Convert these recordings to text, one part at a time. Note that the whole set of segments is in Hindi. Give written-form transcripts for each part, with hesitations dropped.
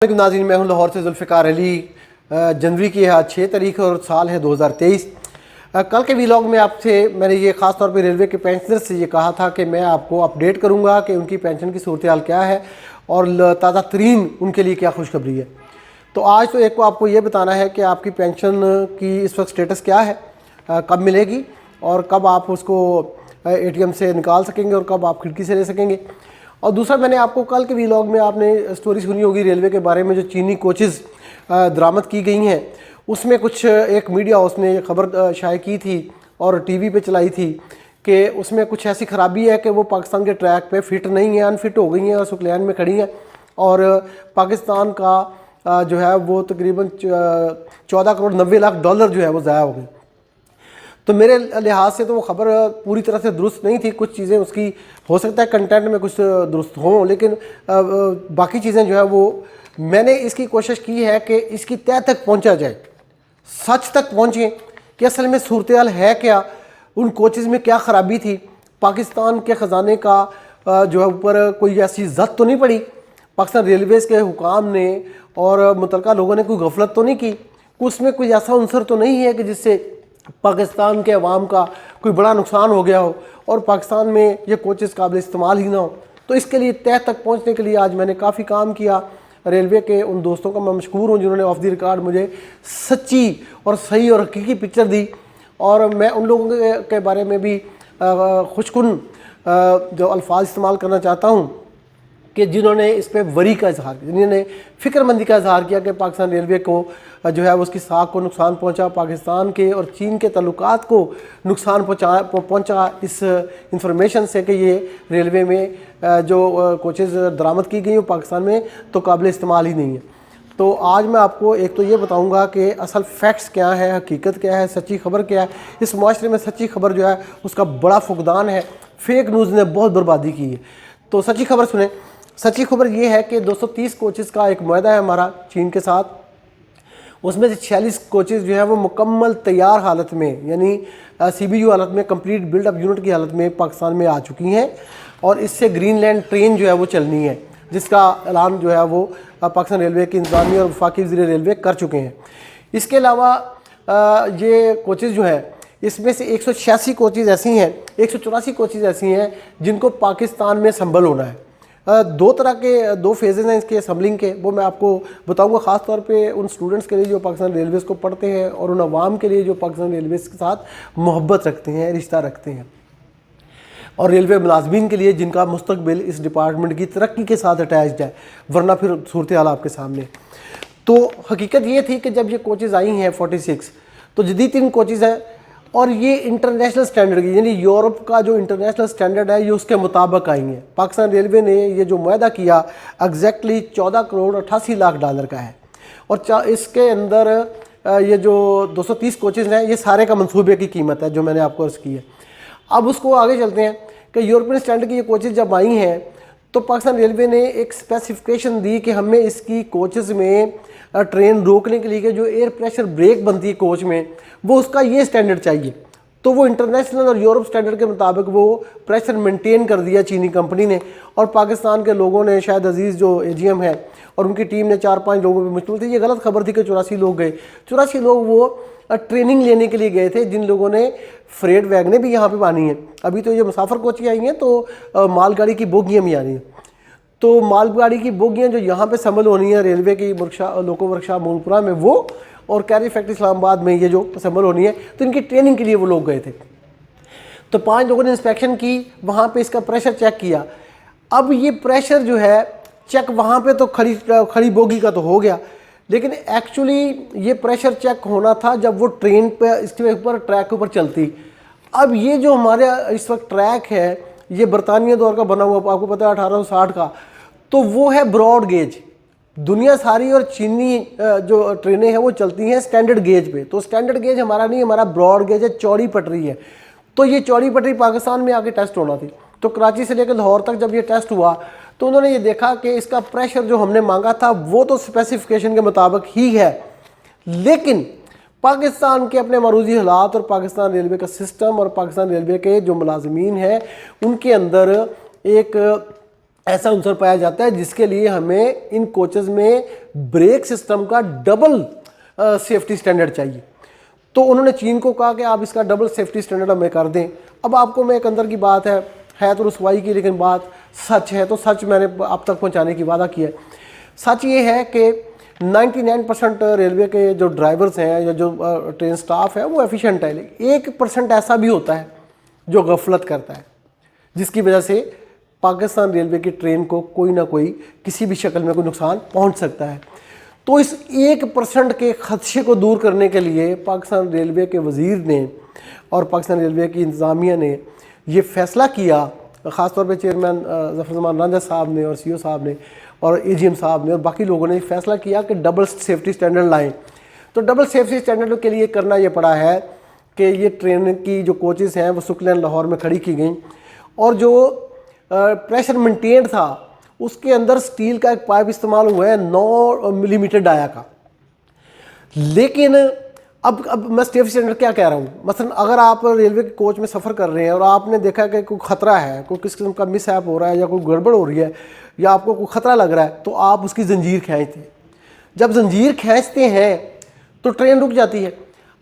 नाज़रीन, मैं हूं लाहौर से जुल्फ़िकार अली। जनवरी की आज 6 तारीख और साल है 2023। कल के व्लॉग में आपसे मैंने ये ख़ास तौर पे रेलवे के पेंशनर से ये कहा था कि मैं आपको अपडेट करूंगा कि उनकी पेंशन की सूरत हाल क्या है और ताज़ा तरीन उनके लिए क्या खुशखबरी है। तो आज तो एक को आपको ये बताना है कि आपकी पेंशन की इस वक्त स्टेटस क्या है, कब मिलेगी और कब आप उसको ATM से निकाल सकेंगे और कब आप खिड़की से ले सकेंगे। और दूसरा, मैंने आपको कल के व्लॉग में आपने स्टोरी सुनी होगी रेलवे के बारे में, जो चीनी कोचेज़ दरामद की गई हैं। उसमें कुछ एक मीडिया हाउस ने खबर शाये की थी और टीवी पे चलाई थी कि उसमें कुछ ऐसी ख़राबी है कि वो पाकिस्तान के ट्रैक पे फिट नहीं है, अनफिट हो गई हैं और सुकलैन में खड़ी हैं और पाकिस्तान का जो है वो तकरीबन 14 करोड़ 90 लाख डॉलर जो है वो ज़ाया हो गई। तो मेरे लिहाज से तो वो ख़बर पूरी तरह से दुरुस्त नहीं थी। कुछ चीज़ें उसकी हो सकता है कंटेंट में कुछ दुरुस्त हों, लेकिन बाकी चीज़ें जो है वो मैंने इसकी कोशिश की है कि इसकी तह तक पहुंचा जाए, सच तक पहुंचे कि असल में सूरत हाल है क्या, उन कोचेज़ में क्या ख़राबी थी, पाकिस्तान के ख़जाने का जो है ऊपर कोई ऐसी जद तो नहीं पड़ी, पाकिस्तान रेलवेज़ के हुकाम ने और मुतलका लोगों ने कोई गफलत तो नहीं की, उसमें कोई ऐसा अंसर तो नहीं है कि जिससे पाकिस्तान के अवाम का कोई बड़ा नुकसान हो गया हो और पाकिस्तान में ये कोचेज़ काबिल इस्तेमाल ही ना हो। तो इसके लिए तह तक पहुंचने के लिए आज मैंने काफ़ी काम किया। रेलवे के उन दोस्तों का मैं मशकूर हूँ जिन्होंने ऑफ द रिकॉर्ड मुझे सच्ची और सही और हकीकी पिक्चर दी, और मैं उन लोगों के बारे में भी खुशकुन जो अल्फाज इस्तेमाल करना चाहता हूँ कि जिन्होंने इस पर वरी का इजहार किया, जिन्होंने फ़िक्रमंदी का इजहार किया कि पाकिस्तान रेलवे को जो है उसकी साख को नुकसान पहुंचा, पाकिस्तान के और चीन के तल्लुकात को नुकसान पहुंचा इस इंफॉर्मेशन से कि ये रेलवे में जो कोचेज़ दरामद की गई वो पाकिस्तान में तो काबिल इस्तेमाल ही नहीं है। तो आज मैं आपको एक तो ये बताऊंगा कि असल फैक्ट्स क्या है, हकीकत क्या है, सच्ची खबर क्या है। इस माशरे में सच्ची खबर जो है उसका बड़ा फुकदान है, फेक न्यूज़ ने बहुत बर्बादी की है। तो सच्ची खबर सुने। सच्ची खबर ये है कि 230 कोचेज़ का एक मुआहदा है हमारा चीन के साथ। उसमें से 46 कोचेज़ जो है वो मुकम्मल तैयार हालत में, यानी CBU हालत में, कंप्लीट बिल्डअप यूनिट की हालत में पाकिस्तान में आ चुकी हैं और इससे ग्रीनलैंड ट्रेन जो है वो चलनी है, जिसका ऐलान जो है वो पाकिस्तान रेलवे के इंतज़ामी और वफाकी वज़ीर रेलवे कर चुके हैं। इसके अलावा ये कोचेज़ जो है इसमें से 186 कोचेज़ ऐसी हैं, 184 कोचेज़ ऐसी हैं जिनको पाकिस्तान में संभल होना है। दो तरह के दो फेजेज़ हैं इसके असम्बलिंग के, वो मैं आपको बताऊंगा, ख़ास तौर पे उन स्टूडेंट्स के लिए जो पाकिस्तान रेलवेज़ को पढ़ते हैं और उन अवाम के लिए जो पाकिस्तान रेलवेज़ के साथ मोहब्बत रखते हैं, रिश्ता रखते हैं, और रेलवे मुलाजमीन के लिए जिनका मुस्तकबिल इस डिपार्टमेंट की तरक्की के साथ अटैच्ड है, वरना फिर सूरत हाल आपके सामने। तो हकीकत ये थी कि जब ये कोचेज़ आई हैं 46, तो जदीद 3 कोचेज़ हैं और ये इंटरनेशनल स्टैंडर्ड की, यानी यूरोप का जो इंटरनेशनल स्टैंडर्ड है ये उसके मुताबिक आई हैं। पाकिस्तान रेलवे ने ये जो मुआहदा किया एग्जैक्टली 14 करोड़ 88 लाख डॉलर का है और इसके अंदर ये जो 230 कोचेज़ हैं ये सारे का मंसूबे की कीमत है जो मैंने आपको अर्ज़ की है। अब उसको आगे चलते हैं कि यूरोपियन स्टैंडर्ड की ये कोचेज़ जब आई हैं तो पाकिस्तान रेलवे ने एक स्पेसिफिकेशन दी कि हमें इसकी कोचेज़ में ट्रेन रोकने के लिए जो एयर प्रेशर ब्रेक बनती है कोच में, वो उसका ये स्टैंडर्ड चाहिए। तो वो इंटरनेशनल और यूरोप स्टैंडर्ड के मुताबिक वो प्रेशर मेंटेन कर दिया चीनी कंपनी ने, और पाकिस्तान के लोगों ने, शायद अजीज़ जो AGM है और उनकी टीम ने 4-5 लोगों पर मुश्किल थी, ये गलत खबर थी कि 84 लोग गए। 84 लोग वो ट्रेनिंग लेने के लिए गए थे जिन लोगों ने फ्रेट वैगनें भी यहाँ पे आनी है। अभी तो ये मुसाफर कोच आई हैं तो मालगाड़ी की बोगियाँ भी आनी हैं। तो मालगाड़ी की बोगियाँ जो यहाँ पे संभल होनी है रेलवे की लोको वर्कशॉप मूलपुरा में वो, और कैरी फैक्ट्री इस्लामाबाद में ये जो संभल होनी है, तो इनकी ट्रेनिंग के लिए वो लोग गए थे। तो 5 लोगों ने इंस्पेक्शन की, वहाँ पे इसका प्रेशर चेक किया। अब ये प्रेशर जो है चेक वहाँ पे तो खड़ी बोगी का तो हो गया, लेकिन एक्चुअली ये प्रेशर चेक होना था जब वो ट्रेन पे इसके ऊपर ट्रैक के ऊपर चलती। अब ये जो हमारे इस वक्त ट्रैक है ये बरतानिया दौर का बना हुआ, आपको पता है 1860 का, तो वो है ब्रॉड गेज। दुनिया सारी और चीनी जो ट्रेनें हैं वो चलती हैं स्टैंडर्ड गेज पे, तो स्टैंडर्ड गेज हमारा नहीं, हमारा ब्रॉड गेज है, चौड़ी पटरी है। तो ये चौड़ी पटरी पाकिस्तान में आके टेस्ट होना थी। तो कराची से लेकर लाहौर तक जब ये टेस्ट हुआ तो उन्होंने ये देखा कि इसका प्रेशर जो हमने मांगा था वो तो स्पेसिफिकेशन के मुताबिक ही है, लेकिन पाकिस्तान के अपने मरूजी हालात और पाकिस्तान रेलवे का सिस्टम और पाकिस्तान रेलवे के जो मुलाजमीन हैं उनके अंदर एक ऐसा अंसर पाया जाता है जिसके लिए हमें इन कोचेज़ में ब्रेक सिस्टम का डबल सेफ्टी स्टैंडर्ड चाहिए। तो उन्होंने चीन को कहा कि आप इसका डबल सेफ्टी स्टैंडर्ड हमें कर दें। अब आपको मैं एक अंदर की बात है तो रुसवाई की, लेकिन बात सच है, तो सच मैंने आप तक पहुंचाने की वादा किया है। सच ये है कि 99% रेलवे के जो ड्राइवर्स हैं या जो ट्रेन स्टाफ है वो एफिशिएंट है, लेकिन 1% ऐसा भी होता है जो गफलत करता है, जिसकी वजह से पाकिस्तान रेलवे की ट्रेन को कोई ना कोई किसी भी शक्ल में कोई नुकसान पहुंच सकता है। तो इस 1% के खदशे को दूर करने के लिए पाकिस्तान रेलवे के वज़ीर ने और पाकिस्तान रेलवे की इंतज़ामिया ने ये फ़ैसला किया, ख़ासतौर पे चेयरमैन ज़फ़र ज़मान रांझा साहब ने और सीईओ साहब ने और एजीएम साहब ने और बाकी लोगों ने फैसला किया कि डबल सेफ्टी स्टैंडर्ड लाएं। तो डबल सेफ्टी स्टैंडर्ड के लिए करना ये पड़ा है कि ये ट्रेन की जो कोचेज़ हैं वो सुकलैन लाहौर में खड़ी की गई और जो प्रेशर मेंटेन था उसके अंदर स्टील का एक पाइप इस्तेमाल हुआ है 9 मिलीमीटर डाया का। लेकिन अब मैं सेफ्टी स्टैंडर्ड क्या कह रहा हूँ, मसलन अगर आप रेलवे के कोच में सफ़र कर रहे हैं और आपने देखा कि कोई ख़तरा है, कोई किस किस्म का मिसहैप हो रहा है या कोई गड़बड़ हो रही है या आपको कोई ख़तरा लग रहा है, तो आप उसकी जंजीर खींचते हैं। जब जंजीर खींचते हैं तो ट्रेन रुक जाती है।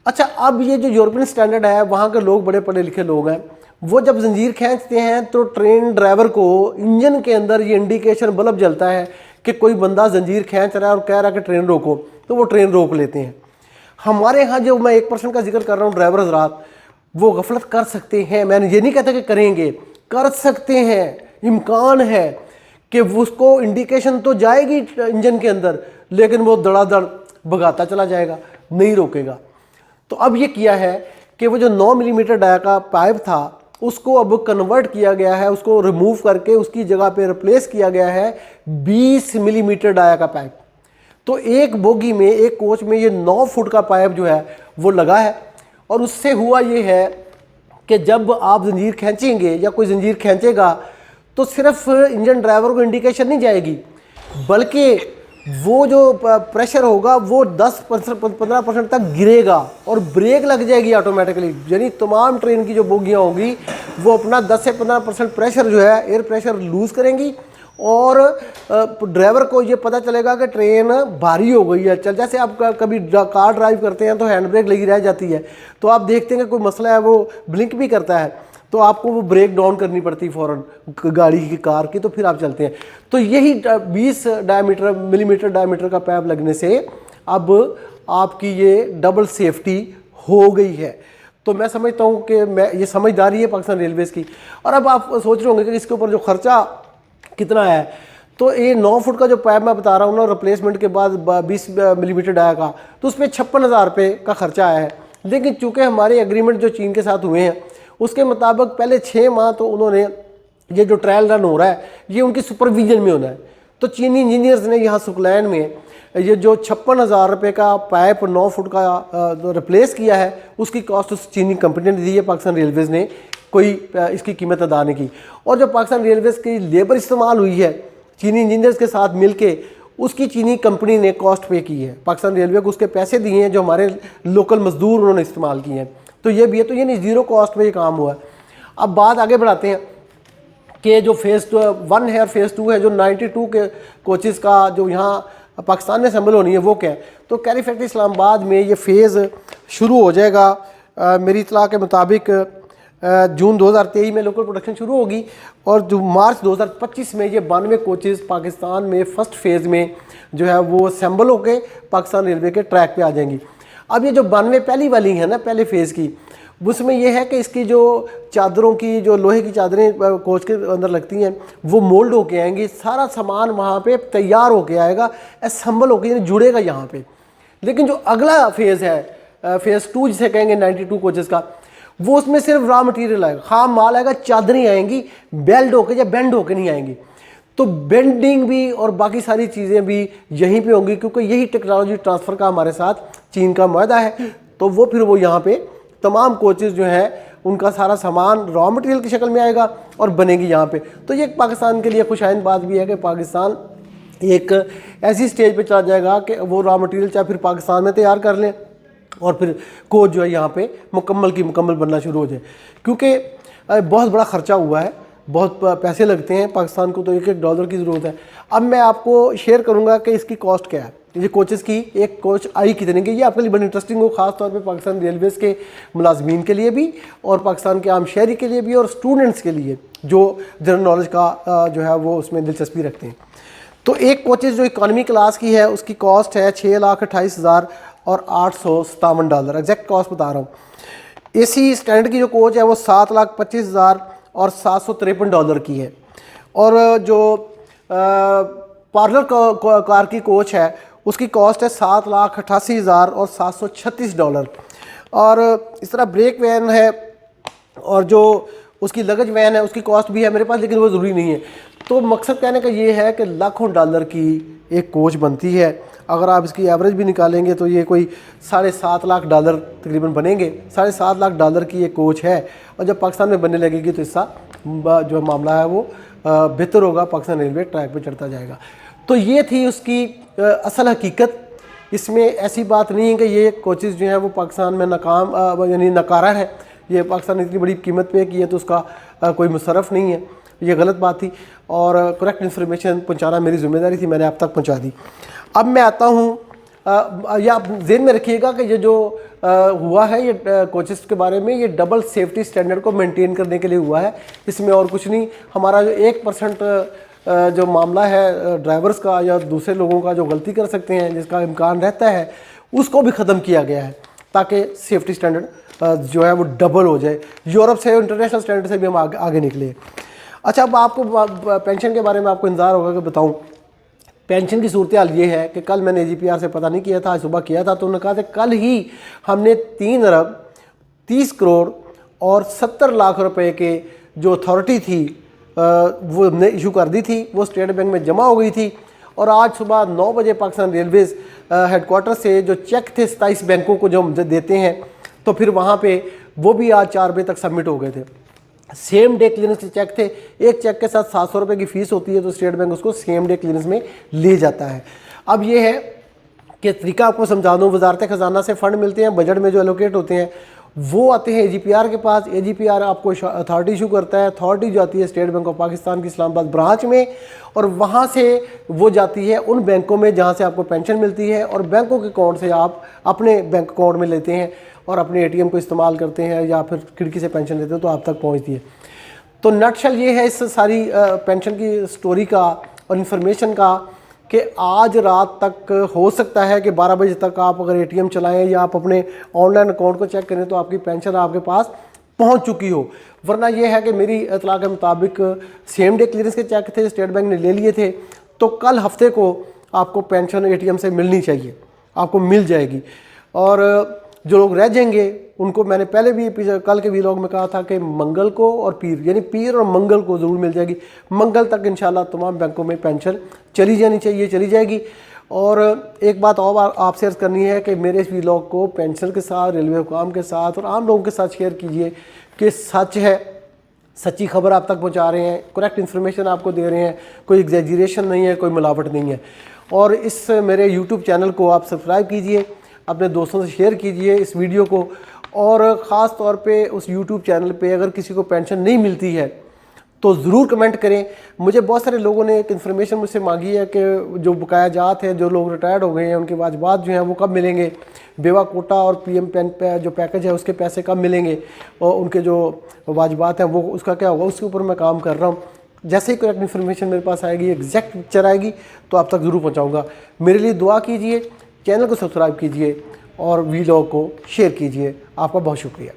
अच्छा, अब ये जो यूरोपियन स्टैंडर्ड है, वहाँ के लोग बड़े पढ़े लिखे लोग हैं, वो जब जंजीर खींचते हैं तो ट्रेन ड्राइवर को इंजन के अंदर ये इंडिकेशन बल्ब जलता है कि कोई बंदा जंजीर खींच रहा है और कह रहा है कि ट्रेन रोको, तो वो ट्रेन रोक लेते हैं। हमारे यहाँ जो मैं 1% का जिक्र कर रहा हूँ, ड्राइवर हज़रात वो गफलत कर सकते हैं। मैंने ये नहीं कहता कि करेंगे, कर सकते हैं, इम्कान है कि उसको इंडिकेशन तो जाएगी इंजन के अंदर, लेकिन वो धड़ाधड़ भगाता चला जाएगा, नहीं रोकेगा। तो अब ये किया है कि वो जो 9 मिलीमीटर डाया का पाइप था उसको अब कन्वर्ट किया गया है, उसको रिमूव करके उसकी जगह पे रिप्लेस किया गया है 20 मिलीमीटर डाया का पाइप। तो एक बोगी में, एक कोच में ये 9 फुट का पाइप जो है वो लगा है। और उससे हुआ ये है कि जब आप जंजीर खींचेंगे या कोई जंजीर खींचेगा तो सिर्फ इंजन ड्राइवर को इंडिकेशन नहीं जाएगी, बल्कि वो जो प्रेशर होगा वो 10-15% तक गिरेगा और ब्रेक लग जाएगी ऑटोमेटिकली। यानी तमाम ट्रेन की जो बोगियाँ होंगी वो अपना 10 से 15% प्रेशर जो है, एयर प्रेशर लूज़ करेंगी और ड्राइवर को ये पता चलेगा कि ट्रेन भारी हो गई है। चल, जैसे आप कभी कार ड्राइव करते हैं तो हैंड ब्रेक लगी रह जाती है, तो आप देखते हैं कि कोई मसला है, वो ब्लिंक भी करता है, तो आपको वो ब्रेक डाउन करनी पड़ती है फ़ौरन गाड़ी की, कार की, तो फिर आप चलते हैं। तो यही 20 मिलीमीटर डायमीटर का पाइप लगने से अब आपकी ये डबल सेफ्टी हो गई है। तो मैं समझता हूँ कि ये समझदारी है पाकिस्तान रेलवेज़ की। और अब आप सोच रहे होंगे कि इसके ऊपर जो खर्चा कितना है, तो ये 9 फुट का जो पाइप मैं बता रहा हूँ ना, रिप्लेसमेंट के बाद 20 मिलीमीटर डाया का, तो उसमें 56,000 रुपये का खर्चा आया है। लेकिन चूँकि हमारे एग्रीमेंट जो चीन के साथ हुए हैं उसके मुताबिक पहले 6 माह तो उन्होंने ये जो ट्रायल रन हो रहा है ये उनकी सुपरविजन में होना है। तो चीनी इंजीनियर्स ने यहाँ सुकलैन में ये जो 56,000 रुपये का पाइप 9 फुट का रिप्लेस किया है, उसकी कॉस्ट उस चीनी कंपनी ने दी है, पाकिस्तान रेलवेज़ ने कोई इसकी कीमत अदा नहीं की। और जो पाकिस्तान रेलवेज़ की लेबर इस्तेमाल हुई है चीनी इंजीनियर्स के साथ मिल के, उसकी चीनी कंपनी ने कॉस्ट पे की है, पाकिस्तान रेलवे को उसके पैसे दिए हैं जो हमारे लोकल मजदूर उन्होंने इस्तेमाल किए हैं। तो ये भी है, तो ये नहीं, ज़ीरो कॉस्ट में ये काम हुआ है। अब बात आगे बढ़ाते हैं कि जो फेज़ 1 है और फेज़ 2 है, जो 92 के कोचेज़ का जो यहाँ पाकिस्तान में असेंबल होनी है वो क्या है। तो कैरी फैक्ट्री इस्लामाबाद में ये फेज़ शुरू हो जाएगा मेरी इतला के मुताबिक जून 2023 में लोकल प्रोडक्शन शुरू होगी और जो मार्च 2025 में ये 92 कोचेज़ पाकिस्तान में फ़र्स्ट फेज़ में जो है वो असेंबल होके पाकिस्तान रेलवे के ट्रैक पे आ जाएंगी। अब ये जो 92 पहली वाली है ना, पहले फेज़ की, उसमें यह है कि इसकी जो चादरों की, जो लोहे की चादरें कोच के अंदर लगती हैं वो मोल्ड होके आएंगी, सारा सामान वहाँ पे तैयार होके आएगा, असेंबल होके यानी जुड़ेगा यहाँ पे। लेकिन जो अगला फेज़ है, फेज़ 2 जिसे कहेंगे 92 कोचेज़ का, वो उसमें सिर्फ रॉ मटेरियल आएगा, खाम माल आएगा, चादरें आएंगी, बेल्ट होके या बेंड होके नहीं आएंगी। तो बेंडिंग भी और बाकी सारी चीज़ें भी यहीं पे होंगी, क्योंकि यही टेक्नोलॉजी ट्रांसफ़र का हमारे साथ चीन का मुआहदा है। तो वो फिर वो यहाँ पे तमाम कोचेज़ जो हैं उनका सारा सामान रॉ मटेरियल की शक्ल में आएगा और बनेगी यहाँ पे। तो ये पाकिस्तान के लिए खुशाइन बात भी है कि पाकिस्तान एक ऐसी स्टेज पे चला जाएगा कि वो रॉ मटेरियल चाहे फिर पाकिस्तान में तैयार कर लें और फिर कोच जो है यहाँ पे मुकम्मल की मुकम्मल बनना शुरू हो जाए। क्योंकि बहुत बड़ा ख़र्चा हुआ है, बहुत पैसे लगते हैं, पाकिस्तान को तो $1-1 की ज़रूरत है। अब मैं आपको शेयर करूँगा कि इसकी कॉस्ट क्या है। ये कोचेस की एक कोच आई कितने की, ये आपके लिए बड़ी इंटरेस्टिंग हो, खास तौर पे पाकिस्तान रेलवेज़ के मुलाजमीन के लिए भी और पाकिस्तान के आम शहरी के लिए भी और स्टूडेंट्स के लिए जो जनरल नॉलेज का जो है वो उसमें दिलचस्पी रखते हैं। तो एक कोचेज़ जो इकॉनमी क्लास की है उसकी कॉस्ट है $6,28,000 और $857, एग्जैक्ट कॉस्ट बता रहा हूँ। AC स्टैंडर्ड की जो कोच है वो $7,25,000 और $753 की है। और जो पार्लर कार की कोच है उसकी कॉस्ट है $7,88,000 और $736। और इस तरह ब्रेक वैन है और जो उसकी लगेज वैन है उसकी कॉस्ट भी है मेरे पास, लेकिन वो ज़रूरी नहीं है। तो मकसद कहने का ये है कि लाखों डॉलर की एक कोच बनती है। अगर आप इसकी एवरेज भी निकालेंगे तो ये कोई $7.5 लाख तकरीबन बनेंगे। $7.5 लाख की एक कोच है और जब पाकिस्तान में बनने लगेगी तो इसका जो मामला है वो बेहतर होगा, पाकिस्तान रेलवे ट्रैक पे चढ़ता जाएगा। तो ये थी उसकी असल हकीकत। इसमें ऐसी बात नहीं है कि ये कोचेज़ जो हैं वो पाकिस्तान में नाकाम यानी नकारा है, ये पाकिस्तान ने इतनी बड़ी कीमत पे की है तो उसका कोई मुशर्रफ नहीं है, ये गलत बात थी। और करेक्ट इन्फॉर्मेशन पहुंचाना मेरी ज़िम्मेदारी थी, मैंने आप तक पहुंचा दी। अब मैं आता हूँ, या आप ज़हन में रखिएगा कि ये जो हुआ है ये कोचेस के बारे में, ये डबल सेफ्टी स्टैंडर्ड को मेंटेन करने के लिए हुआ है, इसमें और कुछ नहीं। हमारा जो 1% जो मामला है ड्राइवर्स का या दूसरे लोगों का जो गलती कर सकते हैं जिसका इम्कान रहता है, उसको भी ख़त्म किया गया है ताकि सेफ्टी स्टैंडर्ड जो है वो डबल हो जाए। यूरोप से इंटरनेशनल स्टैंडर्ड से भी हम आगे निकले। अच्छा, अब आपको पेंशन के बारे में आपको इंतज़ार होगा कि बताऊं। पेंशन की सूरत हाल ये है कि कल मैंने AGPR से पता नहीं किया था, आज सुबह किया था, तो उन्होंने कहा था कल ही हमने 3 अरब 30 करोड़ और 70 लाख रुपए के जो अथॉरिटी थी वो हमने इशू कर दी थी, वो स्टेट बैंक में जमा हो गई थी। और आज सुबह 9 बजे पाकिस्तान रेलवेज़ हेडक्वार्टर से जो चेक थे 27 बैंकों को जो हम देते हैं, तो फिर वहाँ पे वो भी आज 4 बजे तक सबमिट हो गए थे। सेम डे क्लियरेंस के चेक थे, एक चेक के साथ 700 रुपये की फ़ीस होती है, तो स्टेट बैंक उसको सेम डे क्लियरेंस में ले जाता है। अब ये है कि तरीका आपको समझा दूँ, वजारत ख़जाना से फ़ंड मिलते हैं, बजट में जो एलोकेट होते हैं वो आते हैं AGPR के पास। AGPR आपको अथॉरिटी इशू करता है, अथॉरिटी जो आती है स्टेट बैंक ऑफ पाकिस्तान की इस्लामाबाद ब्रांच में, और वहाँ से वो जाती है उन बैंकों में जहाँ से आपको पेंशन मिलती है, और बैंकों के अकाउंट से आप अपने बैंक अकाउंट में लेते हैं और अपने ATM को इस्तेमाल करते हैं या फिर खिड़की से पेंशन लेते हैं तो आप तक पहुँचती है। तो नटशल ये है इस सारी पेंशन की स्टोरी का और इन्फॉर्मेशन का कि आज रात तक हो सकता है कि 12 बजे तक आप अगर ATM चलाएं या आप अपने ऑनलाइन अकाउंट को चेक करें तो आपकी पेंशन आपके पास पहुंच चुकी हो। वरना यह है कि मेरी इतला के मुताबिक सेम डे क्लियरेंस के चेक थे, स्टेट बैंक ने ले लिए थे, तो कल हफ्ते को आपको पेंशन ATM से मिलनी चाहिए, आपको मिल जाएगी। और जो लोग रह जाएंगे उनको मैंने पहले भी कल के वीलॉग में कहा था कि मंगल को और पीर, यानी पीर और मंगल को ज़रूर मिल जाएगी। मंगल तक इंशाल्लाह तमाम बैंकों में पेंशन चली जानी चाहिए, चली जाएगी। और एक बात और आपसे अर्ज़ करनी है कि मेरे इस वीलॉग को पेंशन के साथ, रेलवे हुकाम के साथ और आम लोगों के साथ शेयर कीजिए कि सच है, सच्ची खबर आप तक पहुँचा रहे हैं, करेक्ट इन्फॉर्मेशन आपको दे रहे हैं, कोई एग्जैजरेशन नहीं है, कोई मिलावट नहीं है। और इस मेरे यूट्यूब चैनल को आप सब्सक्राइब कीजिए, अपने दोस्तों से शेयर कीजिए इस वीडियो को। और ख़ास तौर पे उस YouTube चैनल पे अगर किसी को पेंशन नहीं मिलती है तो ज़रूर कमेंट करें। मुझे बहुत सारे लोगों ने एक इन्फॉर्मेशन मुझसे मांगी है कि जो बकाया जात है, जो लोग रिटायर्ड हो गए हैं, उनके वाजबात जो हैं वो कब मिलेंगे, बेवा कोटा और PM पेन पे जो पैकेज है उसके पैसे कब मिलेंगे, और उनके जो वाजबात हैं वो उसका क्या होगा, उसके ऊपर मैं काम कर रहा हूँ। जैसे ही करेक्ट इन्फॉर्मेशन मेरे पास आएगी, एग्जैक्ट पिक्चर आएगी, तो आप तक ज़रूर पहुँचाऊँगा। मेरे लिए दुआ कीजिए, चैनल को सब्सक्राइब कीजिए और वीडियो को शेयर कीजिए। आपका बहुत शुक्रिया।